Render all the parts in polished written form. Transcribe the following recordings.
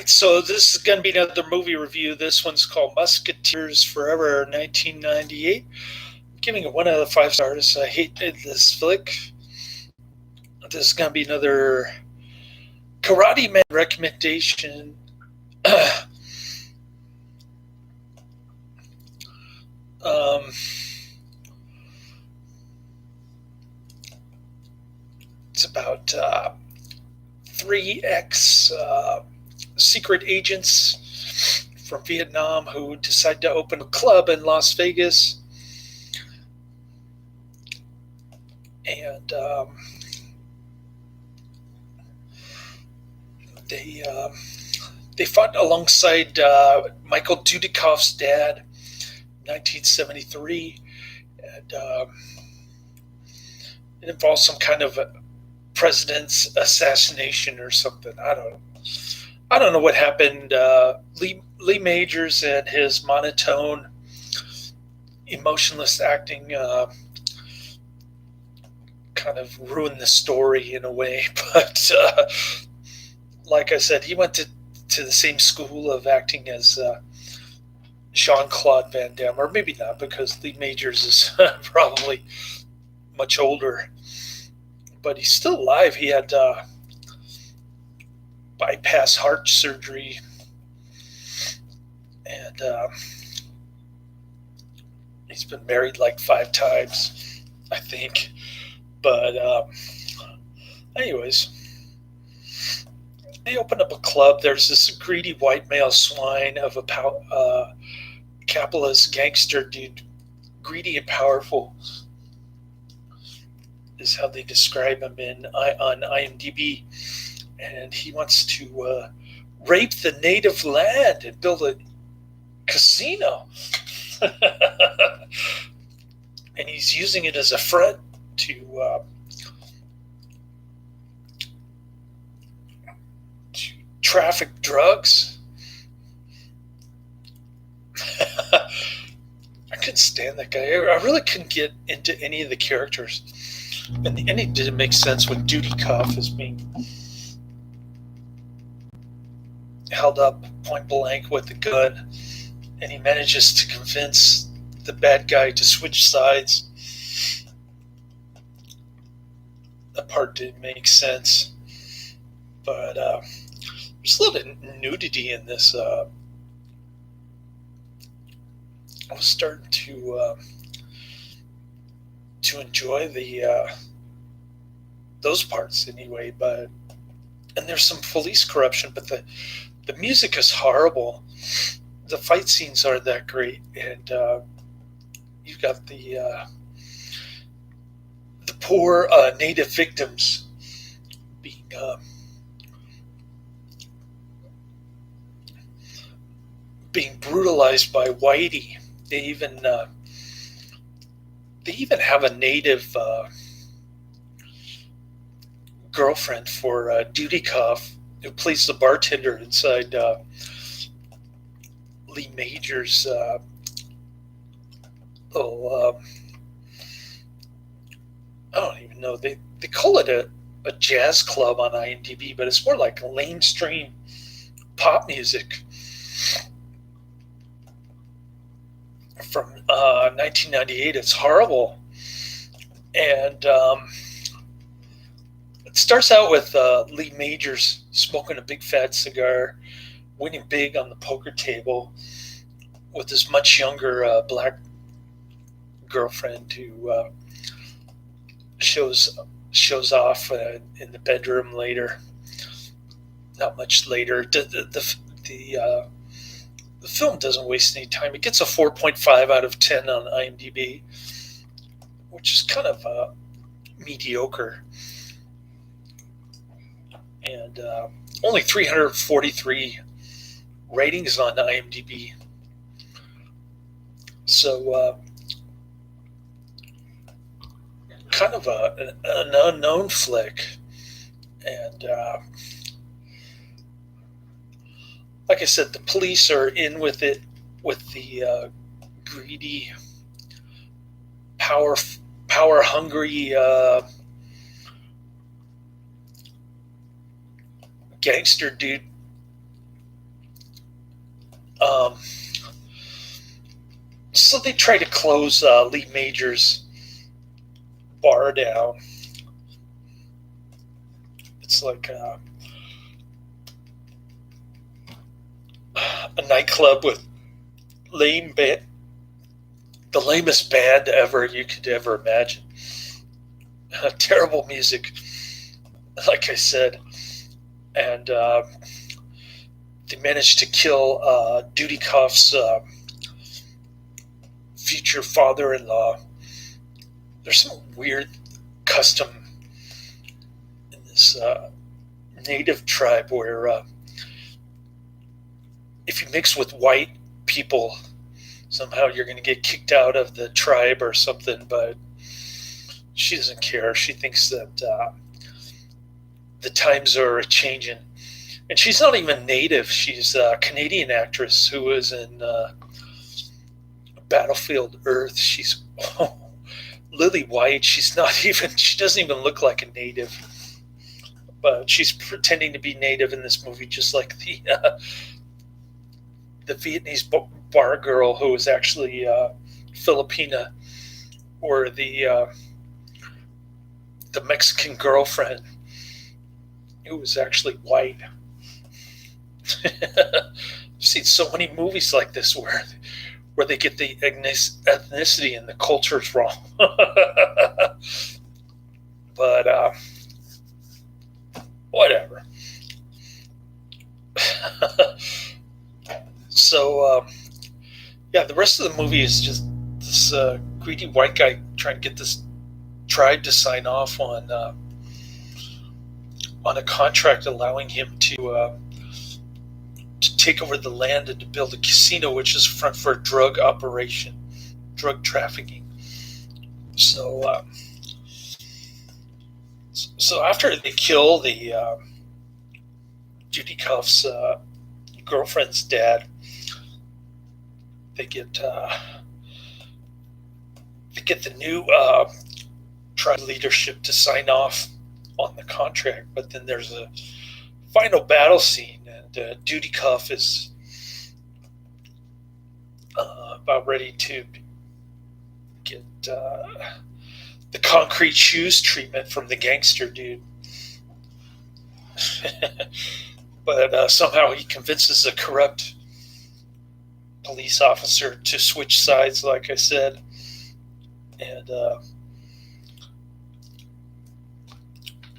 So this is going to be another movie review. This one's called Musketeers Forever, 1998. I'm giving it 1 out of 5 stars. I hate this flick. This is going to be another Karate Man recommendation. It's about three secret agents from Vietnam who decide to open a club in Las Vegas. And they fought alongside Michael Dudikoff's dad in 1973. And it involves some kind of president's assassination or something. I don't know what happened. Lee Majors and his monotone, emotionless acting kind of ruined the story in a way. But like I said, he went to the same school of acting as Jean-Claude Van Damme, or maybe not, because Lee Majors is probably much older. But he's still alive. He had bypass heart surgery, and he's been married like 5 times, I think. But anyways, they open up a club. There's this greedy white male swine of a capitalist gangster dude, greedy and powerful is how they describe him on IMDb, and he wants to rape the native land and build a casino. And he's using it as a front to traffic drugs. I couldn't stand that guy. I really couldn't get into any of the characters. And it didn't make sense when Dudikoff is being held up point blank with a gun, and he manages to convince the bad guy to switch sides. That part didn't make sense. But there's a little bit of nudity in this. I was starting to enjoy those parts anyway, and there's some police corruption, but the music is horrible. The fight scenes aren't that great, and you've got the poor native victims being brutalized by Whitey. They even have a native girlfriend for Dudikoff, who plays the bartender inside Lee Majors' little, I don't even know, they call it a jazz club on IMDb, but it's more like lamestream pop music from 1998. It's horrible. And it starts out with Lee Majors smoking a big fat cigar, winning big on the poker table with his much younger black girlfriend who shows off in the bedroom later. Not much later. The film doesn't waste any time. It gets a 4.5 out of 10 on IMDb, which is kind of mediocre. And only 343 ratings on IMDb. So kind of an unknown flick. And like I said, the police are in with it, with the greedy, power-hungry gangster dude Um, so they try to close Lee Major's bar down. It's like a nightclub with lame band, the lamest band ever you could ever imagine. Terrible music, like I said, and they managed to kill Dudikoff's future father-in-law. There's some weird custom in this native tribe where if you mix with white people, somehow you're going to get kicked out of the tribe or something, but she doesn't care. She thinks that the times are changing. And she's not even native. She's a Canadian actress who was in Battlefield Earth. She's lily white. She doesn't even look like a native. But she's pretending to be native in this movie, just like the Vietnamese bar girl who was actually Filipina, or the Mexican girlfriend who was actually white. I've seen so many movies like this where they get the ethnicity and the cultures wrong. But whatever. So yeah, the rest of the movie is just this greedy white guy trying to get this tribe to sign off on a contract allowing him to take over the land and to build a casino, which is front for a drug operation, drug trafficking. So after they kill the Dudikoff's girlfriend's dad, they get the new tribe leadership to sign off on the contract. But then there's a final battle scene, and Dudikoff is about ready to get the concrete shoes treatment from the gangster dude. But somehow he convinces a corrupt police officer to switch sides, like I said. And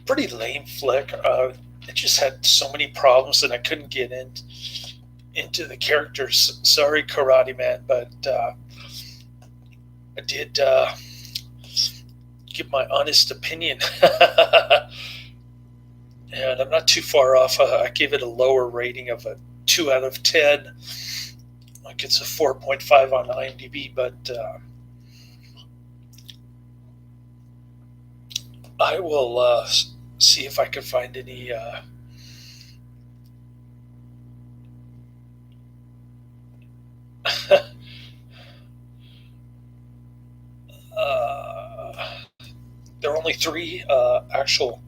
pretty lame flick. It just had so many problems, and I couldn't get into the characters. Sorry, Karate Man, but I did give my honest opinion. And I'm not too far off. I gave it a lower rating of a 2 out of 10. Like it's a 4.5 on IMDb, but I will see if I can find any there are only 3 actual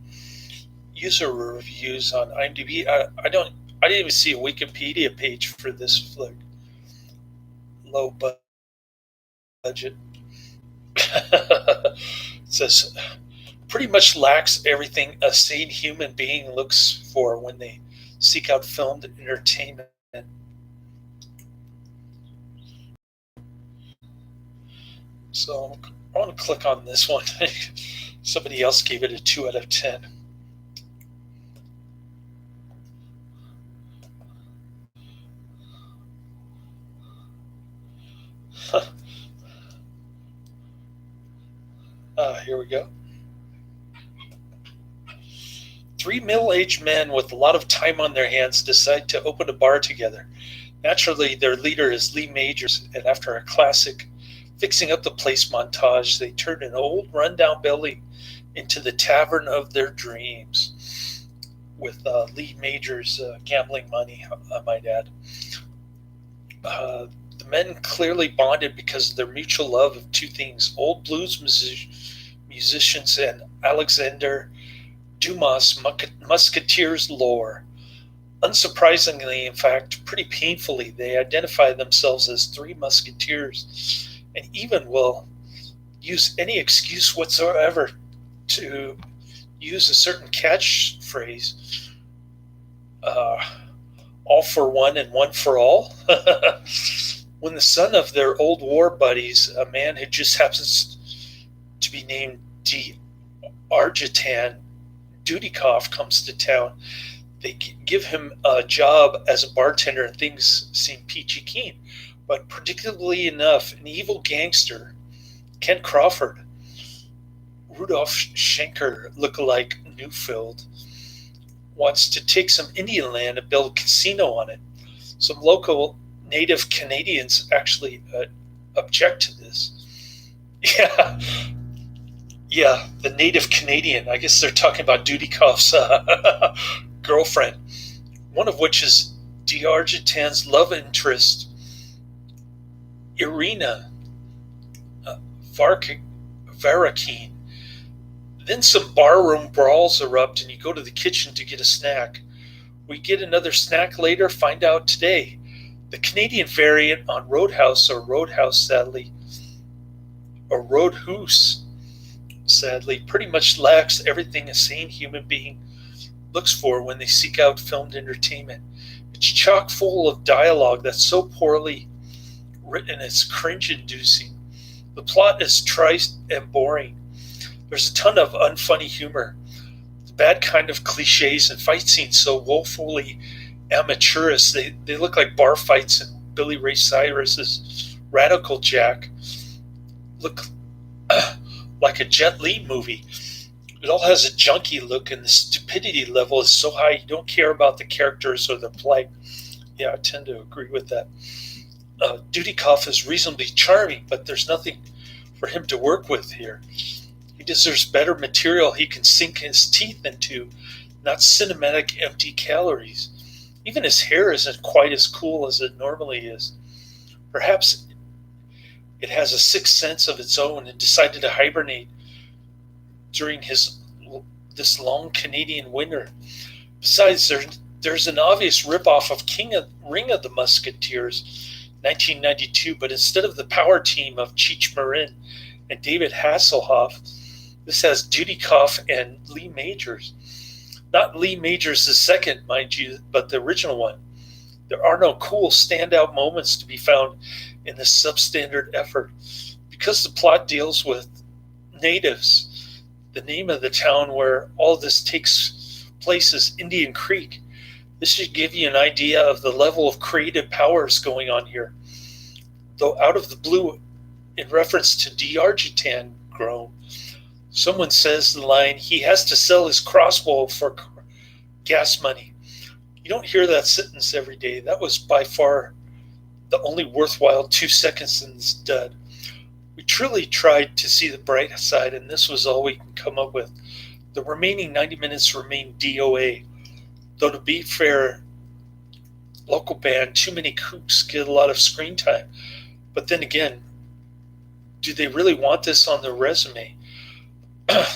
user reviews on IMDb. I didn't even see a Wikipedia page for this flick. Low budget. It says pretty much lacks everything a sane human being looks for when they seek out filmed entertainment. So I want to click on this one. Somebody else gave it a 2 out of 10. Here we go. 3 middle-aged men with a lot of time on their hands decide to open a bar together. Naturally, their leader is Lee Majors, and after a classic fixing up the place montage, they turn an old rundown building into the tavern of their dreams, with Lee Majors gambling money, I might add. The men clearly bonded because of their mutual love of 2 things: old blues musicians and Alexander Dumas' Musketeers lore. Unsurprisingly, in fact, pretty painfully, they identify themselves as three musketeers and even will use any excuse whatsoever to use a certain catchphrase, uh, all for one and one for all. When the son of their old war buddies, a man who just happens to be named Argitan Dudikoff, comes to town, they give him a job as a bartender and things seem peachy keen. But particularly enough, an evil gangster, Kent Crawford, Rudolph Schenker look-alike Newfield, wants to take some Indian land and build a casino on it. Some local native Canadians actually object to this. Yeah, yeah, the native Canadian. I guess they're talking about Dudikoff's girlfriend, one of which is D'Argentan's love interest, Irina Varakine. Then some barroom brawls erupt, and you go to the kitchen to get a snack. We get another snack later, find out today. The Canadian variant on Roadhouse, or Roadhouse, sadly, or Roadhouse, sadly, pretty much lacks everything a sane human being looks for when they seek out filmed entertainment. It's chock full of dialogue that's so poorly written it's cringe-inducing. The plot is trite and boring. There's a ton of unfunny humor, the bad kind of cliches, and fight scenes so woefully amateurish. They look like bar fights in Billy Ray Cyrus's Radical Jack. Look like a Jet Li movie. It all has a junky look, and the stupidity level is so high you don't care about the characters or their plight. Yeah, I tend to agree with that. Dudikoff is reasonably charming, but there's nothing for him to work with here. He deserves better material he can sink his teeth into, not cinematic empty calories. Even his hair isn't quite as cool as it normally is. Perhaps it has a sixth sense of its own and decided to hibernate during this long Canadian winter. Besides, there's an obvious ripoff of Ring of the Musketeers, 1992, but instead of the power team of Cheech Marin and David Hasselhoff, this has Dudikoff and Lee Majors. Not Lee Majors the second, mind you, but the original one. There are no cool standout moments to be found in this substandard effort. Because the plot deals with natives, the name of the town where all this takes place is Indian Creek. This should give you an idea of the level of creative powers going on here. Though out of the blue, in reference to D'Argentan grown, someone says the line, he has to sell his crossbow for gas money. You don't hear that sentence every day. That was by far the only worthwhile 2 seconds in this dud. We truly tried to see the bright side, and this was all we can come up with. The remaining 90 minutes remain DOA. Though to be fair, local band, Too Many Cooks get a lot of screen time. But then again, do they really want this on their resume? I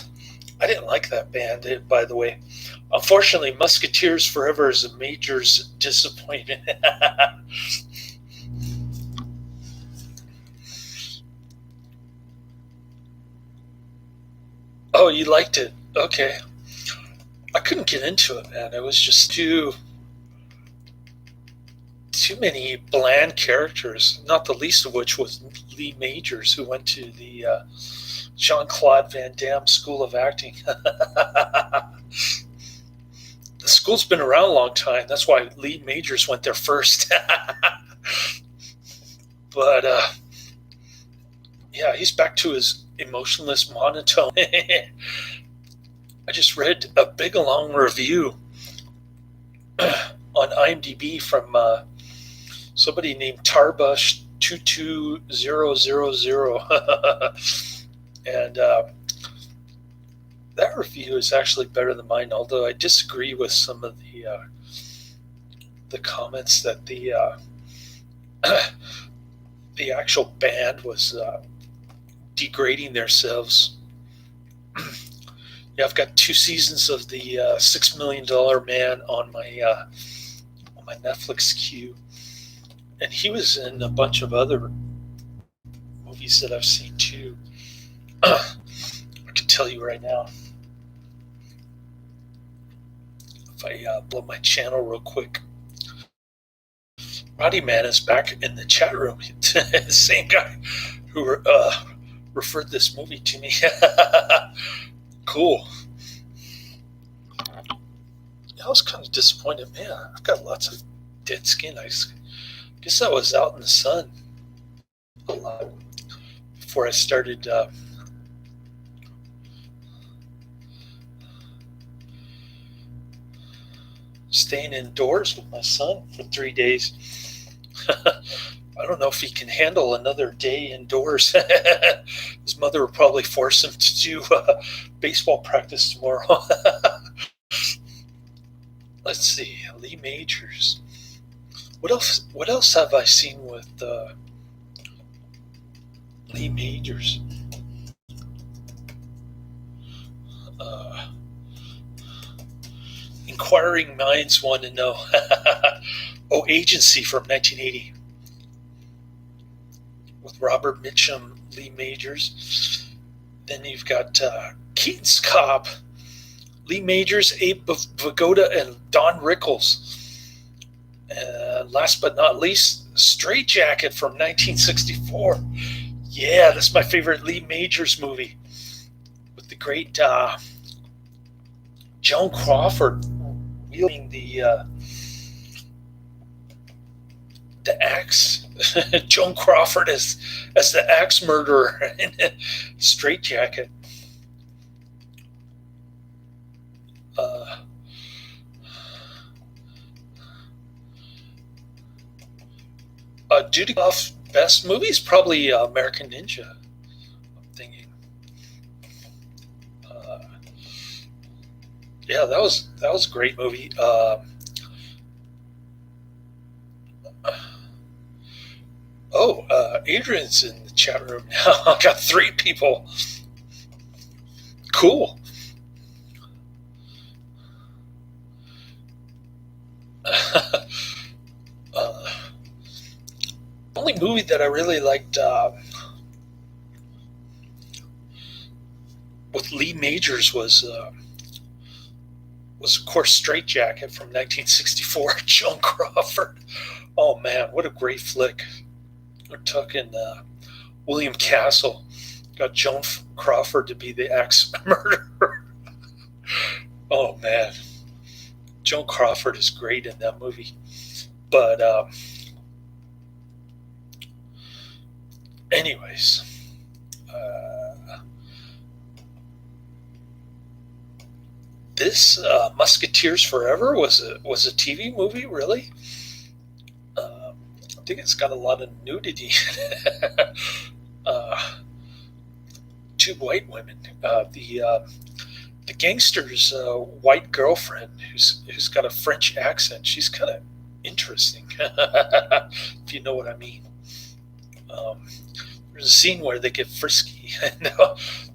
didn't like that band, by the way. Unfortunately, Musketeers Forever is a major disappointment. Oh, you liked it? Okay. I couldn't get into it, man. It was just too many bland characters, not the least of which was Lee Majors, who went to the Jean-Claude Van Damme School of Acting. The school's been around a long time. That's why Lee Majors went there first. But, yeah, he's back to his emotionless monotone. I just read a big, long review on IMDb from somebody named Tarbush 22000. And that review is actually better than mine, although I disagree with some of the comments that the actual band was degrading themselves. Yeah, I've got 2 seasons of the $6 Million Man on my my Netflix queue, and he was in a bunch of other movies that I've seen too. I can tell you right now. If I blow my channel real quick. Roddy Man is back in the chat room. The same guy who referred this movie to me. Cool. I was kind of disappointed. Man, I've got lots of dead skin. I guess I was out in the sun a lot before I started staying indoors with my son for 3 days. I don't know if he can handle another day indoors. His mother would probably force him to do baseball practice tomorrow. Let's see, Lee Majors. What else have I seen with Lee Majors? Inquiring minds want to know. Oh, Agency from 1980 with Robert Mitchum, Lee Majors. Then you've got Keaton's Cop, Lee Majors, Abe Vigoda, and Don Rickles. And last but not least, Straight Jacket from 1964. Yeah, that's my favorite Lee Majors movie with the great Joan Crawford wielding the axe. Joan Crawford as the axe murderer in Straight Jacket. Dudikoff best movies probably American Ninja. I'm thinking. Yeah, that was a great movie. Adrian's in the chat room now. I got 3 people. Cool. Only movie that I really liked with Lee Majors was of course Straight Jacket from 1964. Joan Crawford. Oh man, what a great flick. We're talking William Castle got Joan Crawford to be the axe murderer. Oh man, Joan Crawford is great in that movie. But anyways, this Musketeers Forever was a TV movie, really. I think it's got a lot of nudity. 2 white women. The gangster's white girlfriend, who's got a French accent. She's kind of interesting, if you know what I mean. There's a scene where they get frisky, and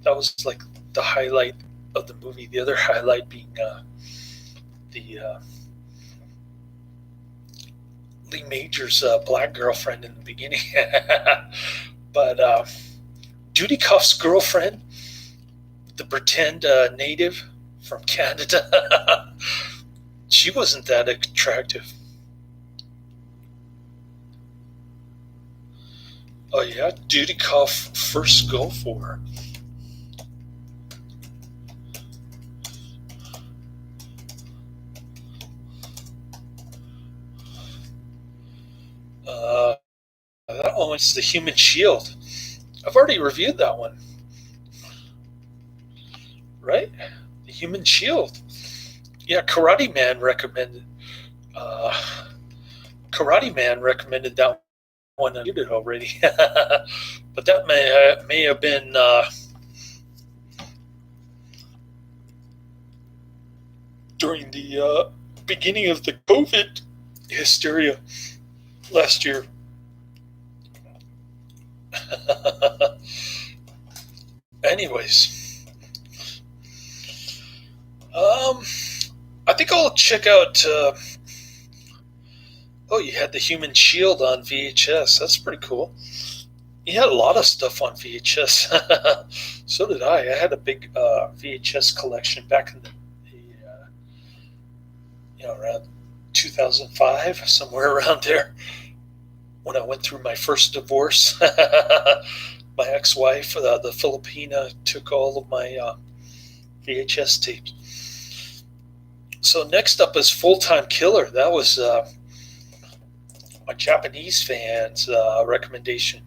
that was like the highlight of the movie. The other highlight being the Lee Majors' black girlfriend in the beginning. But Dudikoff's girlfriend, the pretend native from Canada, she wasn't that attractive. Oh yeah, Dudikoff first go for her. That one was The Human Shield. I've already reviewed that one. Right? The Human Shield. Yeah, Karate Man recommended that one. I reviewed it already. But that may have been during the beginning of the COVID hysteria last year. Anyways, I think I'll check out Oh, you had the Human Shield on VHS. That's pretty cool. You had a lot of stuff on VHS. So did I. I had a big VHS collection back in around 2005, somewhere around there, when I went through my first divorce. My ex-wife, the Filipina, took all of my VHS tapes. So next up is Full Time Killer. That was my Japanese fans' recommendation.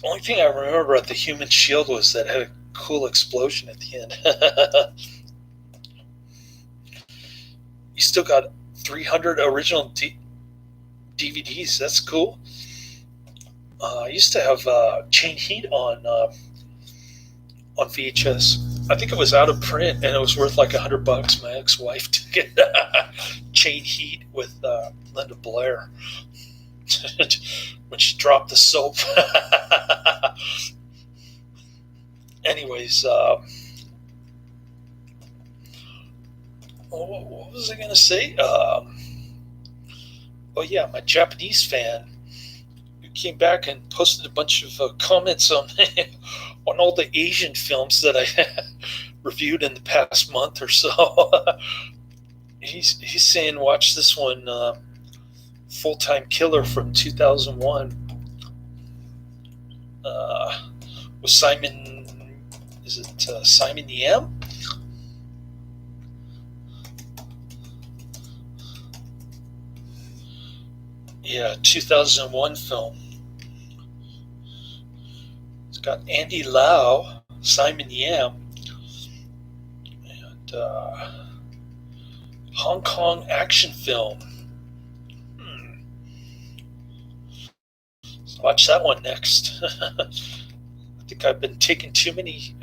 The only thing I remember about the Human Shield was that it had a cool explosion at the end. You still got 300 original DVDs. That's cool. I used to have Chain Heat on VHS. I think it was out of print and it was worth like $100. My ex-wife took it. Chain Heat with Linda Blair when she dropped the soap. Anyways, what was I going to say? Oh yeah, my Japanese fan who came back and posted a bunch of comments on on all the Asian films that I reviewed in the past month or so. He's saying, watch this one, Full Time Killer from 2001. With Simon, is it Simon Yam? Yeah, 2001 film. It's got Andy Lau, Simon Yam, and Hong Kong action film. So watch that one next. I think I've been taking too many.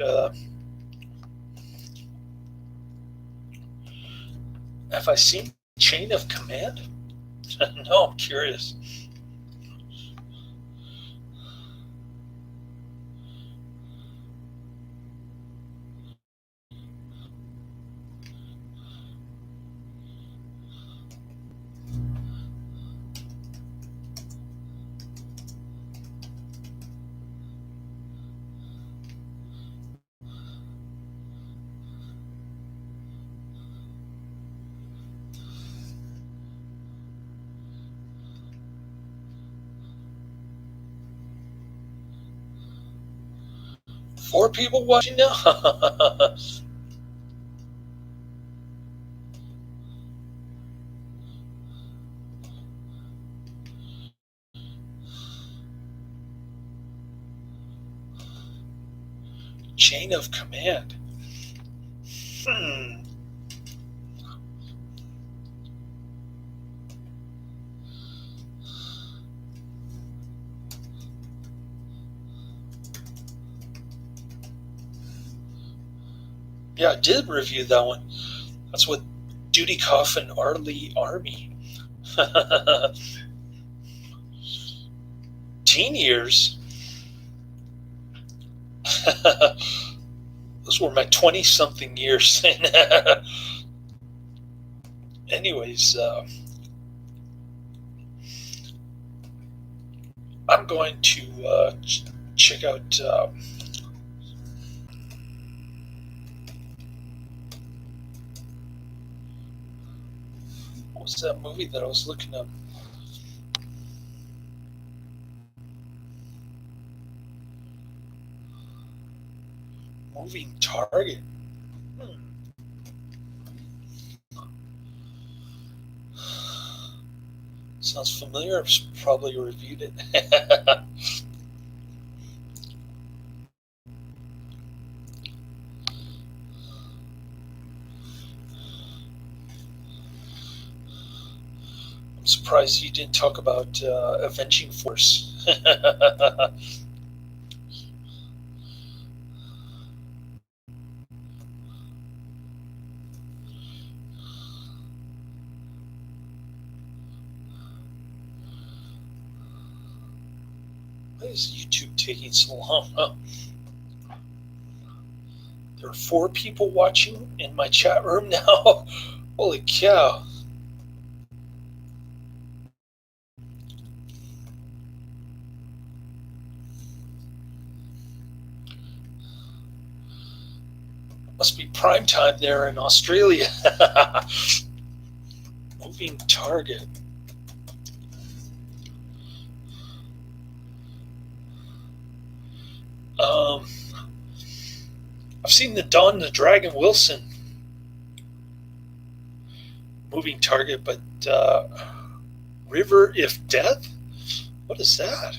Have I seen Chain of Command? No, I'm curious. Four people watching now? Chain of Command. Yeah, I did review that one. That's with Dudikoff and Arlie Army. Teen years. Those were my 20-something years. Anyways, I'm going to check out. What was that movie that I was looking up? Moving Target. Sounds familiar. I've probably reviewed it. I'm surprised you didn't talk about Avenging Force. Why is YouTube taking so long, huh? There are 4 people watching in my chat room now. Holy cow. Must be prime time there in Australia. Moving target. I've seen the Dawn the Dragon Wilson moving target, but River if Death? What is that?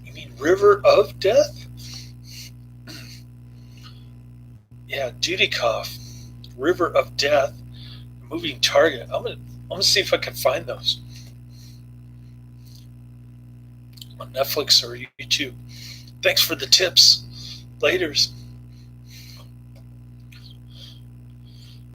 You mean River of Death? Yeah, Dudikoff, River of Death, moving target. I'm gonna see if I can find those on Netflix or YouTube. Thanks for the tips. Laters.